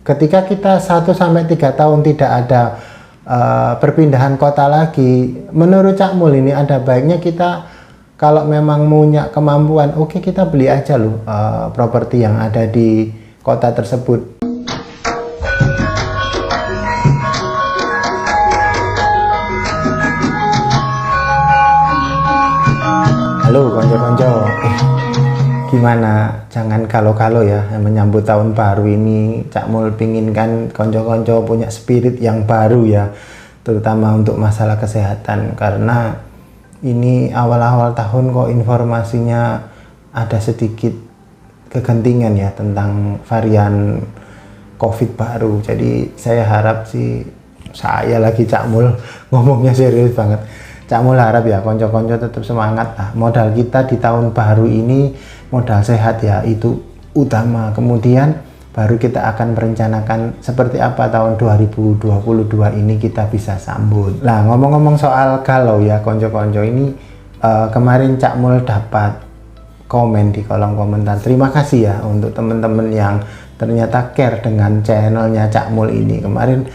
Ketika kita 1-3 tahun tidak ada perpindahan kota lagi, menurut Cak Mul ini ada baiknya kita kalau memang punya kemampuan, oke, kita beli aja loh properti yang ada di kota tersebut. Halo konco-konco, gimana? Jangan kalau-kalau ya, menyambut tahun baru ini Cak Mul pingin kan konco-konco punya spirit yang baru ya, terutama untuk masalah kesehatan, karena ini awal-awal tahun kok informasinya ada sedikit kegentingan ya tentang varian COVID baru. Jadi saya harap sih, saya lagi Cak Mul ngomongnya serius banget, Cak Mul harap ya konco-konco tetap semangat lah. Modal kita di tahun baru ini modal sehat ya, itu utama. Kemudian baru kita akan merencanakan seperti apa tahun 2022 ini kita bisa sambut. Nah, ngomong-ngomong soal galau ya konco-konco ini, kemarin Cak Mul dapat komen di kolom komentar. Terima kasih ya untuk teman-teman yang ternyata care dengan channelnya Cak Mul ini. Kemarin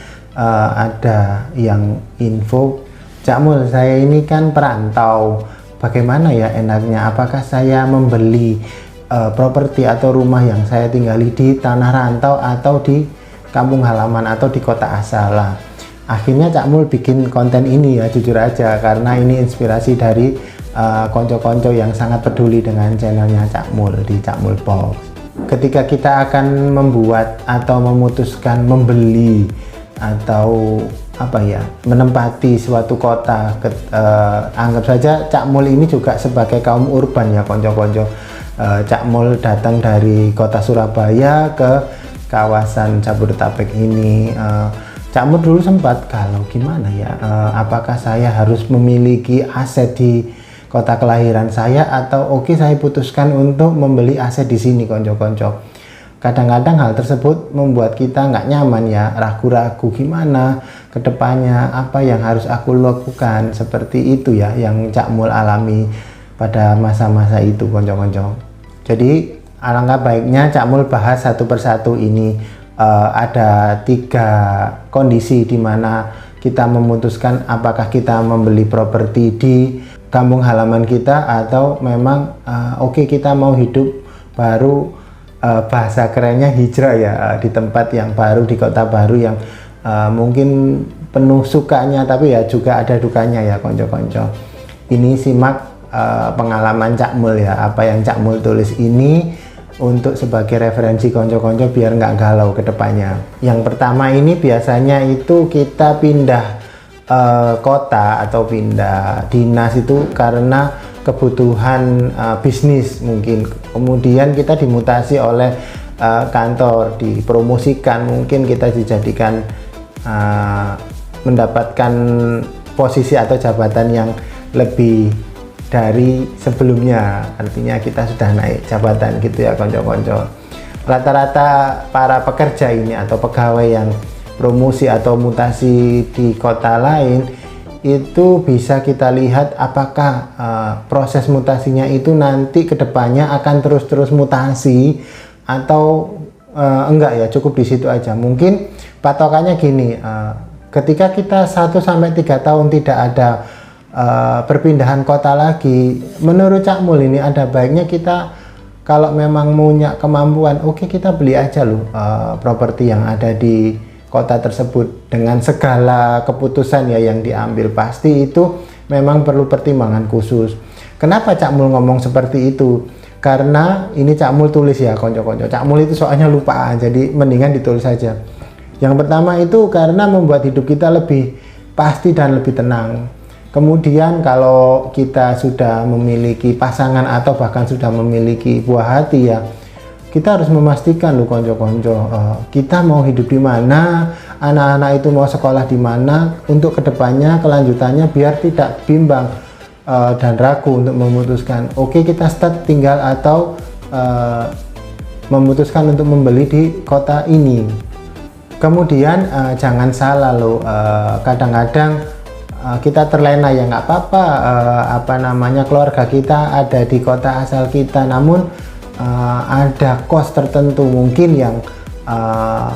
ada yang info, Cak Mul, saya ini kan perantau, bagaimana ya enaknya, apakah saya membeli properti atau rumah yang saya tinggali di tanah rantau atau di kampung halaman atau di kota asal lah. Akhirnya Cak Mul bikin konten ini ya, jujur aja, karena ini inspirasi dari konco-konco yang sangat peduli dengan channelnya Cak Mul di Cak Mul Box. Ketika kita akan membuat atau memutuskan membeli atau apa ya, menempati suatu kota, anggap saja Cak Mul ini juga sebagai kaum urban ya konco-konco. Cak Mul datang dari kota Surabaya ke kawasan Jabodetabek ini. Cak Mul dulu sempat kalau gimana ya, apakah saya harus memiliki aset di kota kelahiran saya atau oke, saya putuskan untuk membeli aset di sini konco-konco. Kadang-kadang hal tersebut membuat kita nggak nyaman ya, ragu-ragu gimana kedepannya, apa yang harus aku lakukan, seperti itu ya yang Cak Mul alami pada masa-masa itu konco-konco. Jadi alangkah baiknya Cak Mul bahas satu persatu ini. Ada 3 kondisi di mana kita memutuskan apakah kita membeli properti di kampung halaman kita atau memang oke, kita mau hidup baru, bahasa kerennya hijrah ya, di tempat yang baru, di kota baru yang mungkin penuh sukanya tapi ya juga ada dukanya ya konco-konco. Ini simak pengalaman Cak Mul ya, apa yang Cak Mul tulis ini untuk sebagai referensi konco-konco biar nggak galau ke depannya. Yang pertama ini biasanya itu kita pindah kota atau pindah dinas itu karena kebutuhan bisnis mungkin, kemudian kita dimutasi oleh kantor, dipromosikan, mungkin kita dijadikan mendapatkan posisi atau jabatan yang lebih dari sebelumnya, artinya kita sudah naik jabatan gitu ya konco-konco. Rata-rata para pekerja ini atau pegawai yang promosi atau mutasi di kota lain itu bisa kita lihat apakah proses mutasinya itu nanti kedepannya akan terus-terus mutasi atau enggak ya, cukup di situ aja. Mungkin patokannya gini, ketika kita 1-3 tahun tidak ada perpindahan kota lagi, menurut Cak Mul ini ada baiknya kita kalau memang punya kemampuan, oke, kita beli aja loh properti yang ada di kota tersebut dengan segala keputusan ya yang diambil. Pasti itu memang perlu pertimbangan khusus. Kenapa Cak Mul ngomong seperti itu? Karena ini Cak Mul tulis ya konco-konco. Cak Mul itu soalnya lupa, jadi mendingan ditulis saja. Yang pertama itu karena membuat hidup kita lebih pasti dan lebih tenang. Kemudian kalau kita sudah memiliki pasangan atau bahkan sudah memiliki buah hati ya, kita harus memastikan loh konco-konco, kita mau hidup di mana, anak-anak itu mau sekolah di mana, untuk kedepannya kelanjutannya biar tidak bimbang dan ragu untuk memutuskan oke, kita start tinggal atau memutuskan untuk membeli di kota ini. Kemudian jangan salah loh, kadang-kadang kita terlena ya, nggak apa-apa, apa namanya, keluarga kita ada di kota asal kita, namun ada kos tertentu mungkin yang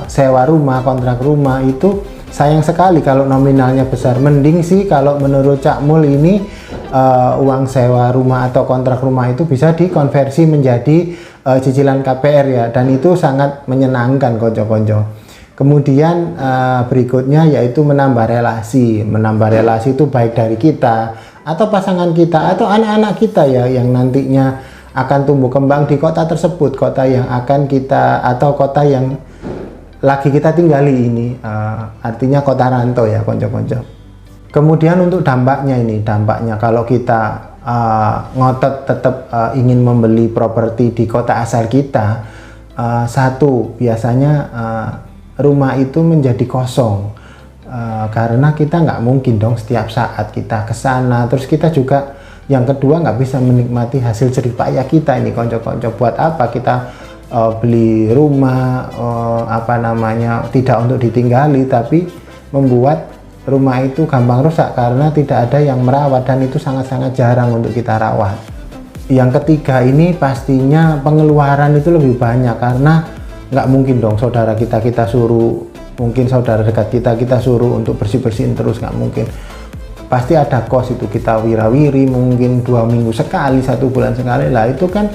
sewa rumah, kontrak rumah itu sayang sekali kalau nominalnya besar. Mending sih kalau menurut Cak Mul ini uang sewa rumah atau kontrak rumah itu bisa dikonversi menjadi cicilan KPR ya, dan itu sangat menyenangkan konco-konco. Kemudian berikutnya yaitu menambah relasi. Menambah relasi itu baik dari kita atau pasangan kita atau anak-anak kita ya, yang nantinya akan tumbuh kembang di kota tersebut, kota yang akan kita atau kota yang lagi kita tinggali ini, artinya kota rantau ya konco-konco. Kemudian untuk dampaknya kalau kita ngotot tetap ingin membeli properti di kota asal kita, satu, biasanya rumah itu menjadi kosong, karena kita nggak mungkin dong setiap saat kita ke sana. Terus kita juga yang kedua nggak bisa menikmati hasil jerih payah kita ini konco-konco. Buat apa kita beli rumah tidak untuk ditinggali, tapi membuat rumah itu gampang rusak karena tidak ada yang merawat, dan itu sangat-sangat jarang untuk kita rawat. Yang ketiga ini pastinya pengeluaran itu lebih banyak, karena nggak mungkin dong saudara kita suruh, mungkin saudara dekat kita suruh untuk bersih-bersihin terus, nggak mungkin. Pasti ada kos itu, kita wirawiri mungkin 2 minggu sekali, 1 bulan sekali lah, itu kan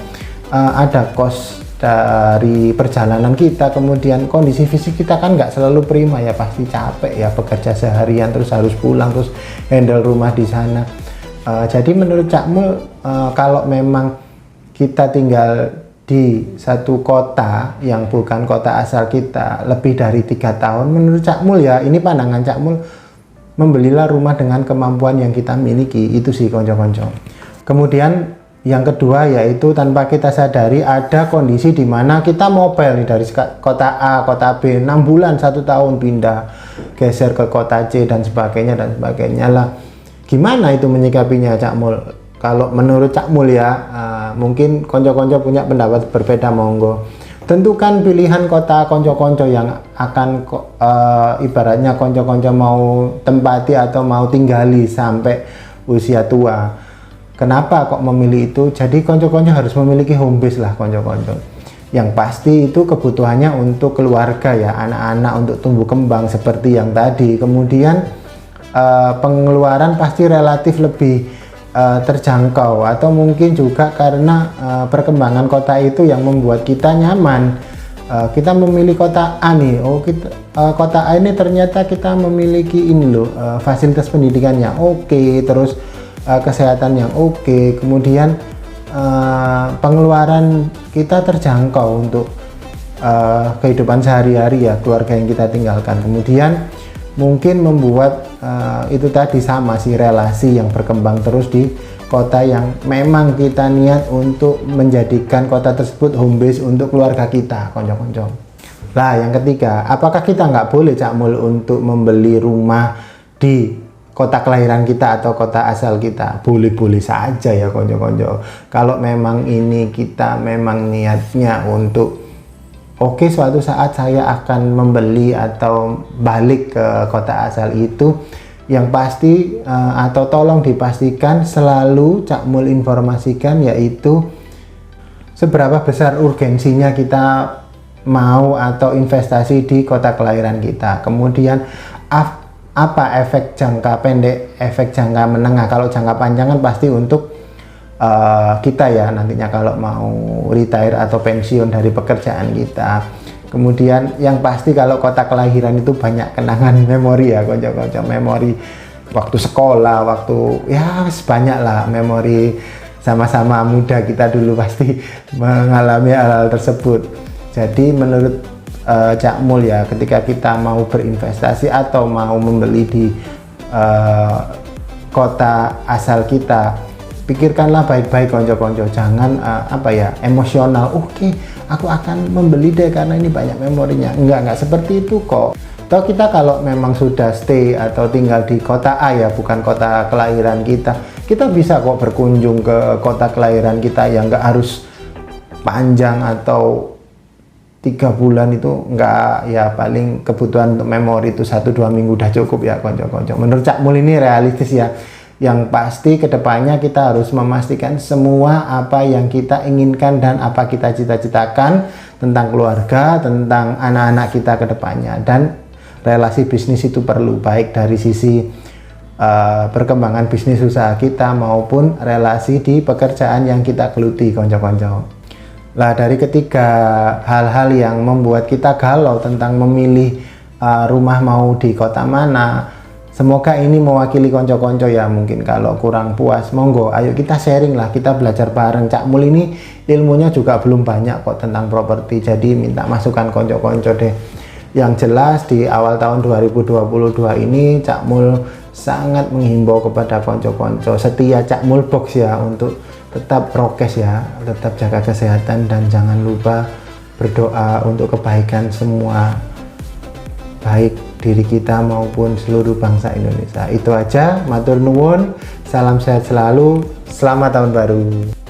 ada kos dari perjalanan kita. Kemudian kondisi fisik kita kan nggak selalu prima ya, pasti capek ya, bekerja seharian terus harus pulang terus handle rumah di sana. Jadi menurut Cak Mul, kalau memang kita tinggal di satu kota yang bukan kota asal kita lebih dari 3 tahun, menurut Cak Mul ya, ini pandangan Cak Mul, membelilah rumah dengan kemampuan yang kita miliki. Itu sih konco-konco. Kemudian yang kedua yaitu tanpa kita sadari ada kondisi di mana kita mobile nih, dari kota A, kota B, 6 bulan, 1 tahun pindah, geser ke kota C dan sebagainya lah. Gimana itu menyikapinya Cak Mul? Kalau menurut Cak Mul ya, mungkin konco-konco punya pendapat berbeda, monggo. Tentukan pilihan kota konco-konco yang akan ibaratnya konco-konco mau tempati atau mau tinggali sampai usia tua. Kenapa kok memilih itu? Jadi konco-konco harus memiliki home base lah konco-konco. Yang pasti itu kebutuhannya untuk keluarga ya, anak-anak untuk tumbuh kembang seperti yang tadi. Kemudian pengeluaran pasti relatif lebih terjangkau, atau mungkin juga karena perkembangan kota itu yang membuat kita nyaman. Kita memilih kota A nih, kota A ini ternyata kita memiliki ini loh, fasilitas pendidikannya oke, terus kesehatan yang oke, kemudian pengeluaran kita terjangkau untuk kehidupan sehari-hari ya, keluarga yang kita tinggalkan. Kemudian mungkin membuat itu tadi sama sih, relasi yang berkembang terus di kota yang memang kita niat untuk menjadikan kota tersebut home base untuk keluarga kita konco-konco. Nah yang ketiga, apakah kita nggak boleh Cak Mul untuk membeli rumah di kota kelahiran kita atau kota asal kita? Boleh-boleh saja ya konco-konco. Kalau memang ini kita memang niatnya untuk oke, suatu saat saya akan membeli atau balik ke kota asal itu, yang pasti atau tolong dipastikan selalu Cak Mul informasikan, yaitu seberapa besar urgensinya kita mau atau investasi di kota kelahiran kita. Kemudian apa efek jangka pendek, efek jangka menengah. Kalau jangka panjang kan pasti untuk kita ya, nantinya kalau mau retire atau pensiun dari pekerjaan kita. Kemudian yang pasti kalau kota kelahiran itu banyak kenangan memori ya konco-konco, memori waktu sekolah, waktu ya banyak lah memori sama-sama muda kita dulu pasti mengalami hal-hal tersebut. Jadi menurut Cak Mul ya, ketika kita mau berinvestasi atau mau membeli di kota asal kita, pikirkanlah baik-baik konco-konco, jangan emosional. Oke, aku akan membeli deh karena ini banyak memorinya. Enggak seperti itu kok. Toh kita kalau memang sudah stay atau tinggal di kota A ya, bukan kota kelahiran kita, kita bisa kok berkunjung ke kota kelahiran kita yang nggak harus panjang atau 3 bulan. Itu enggak ya, paling kebutuhan untuk memori itu 1-2 minggu udah cukup ya konco-konco. Menurut Cak Mul ini realistis ya. Yang pasti kedepannya kita harus memastikan semua apa yang kita inginkan dan apa kita cita-citakan tentang keluarga, tentang anak-anak kita kedepannya. Dan relasi bisnis itu perlu, baik dari sisi perkembangan bisnis usaha kita maupun relasi di pekerjaan yang kita geluti, konco-konco. Lah, dari ketiga hal-hal yang membuat kita galau tentang memilih rumah mau di kota mana, semoga ini mewakili konco-konco ya. Mungkin kalau kurang puas, monggo ayo kita sharing lah, kita belajar bareng. Cak Mul ini ilmunya juga belum banyak kok tentang properti, jadi minta masukan konco-konco deh. Yang jelas di awal tahun 2022 ini Cak Mul sangat menghimbau kepada konco-konco setia Cak Mul Box ya, untuk tetap prokes ya, tetap jaga kesehatan, dan jangan lupa berdoa untuk kebaikan semua, baik diri kita maupun seluruh bangsa Indonesia. Itu aja, matur nuwun, salam sehat selalu, selamat tahun baru.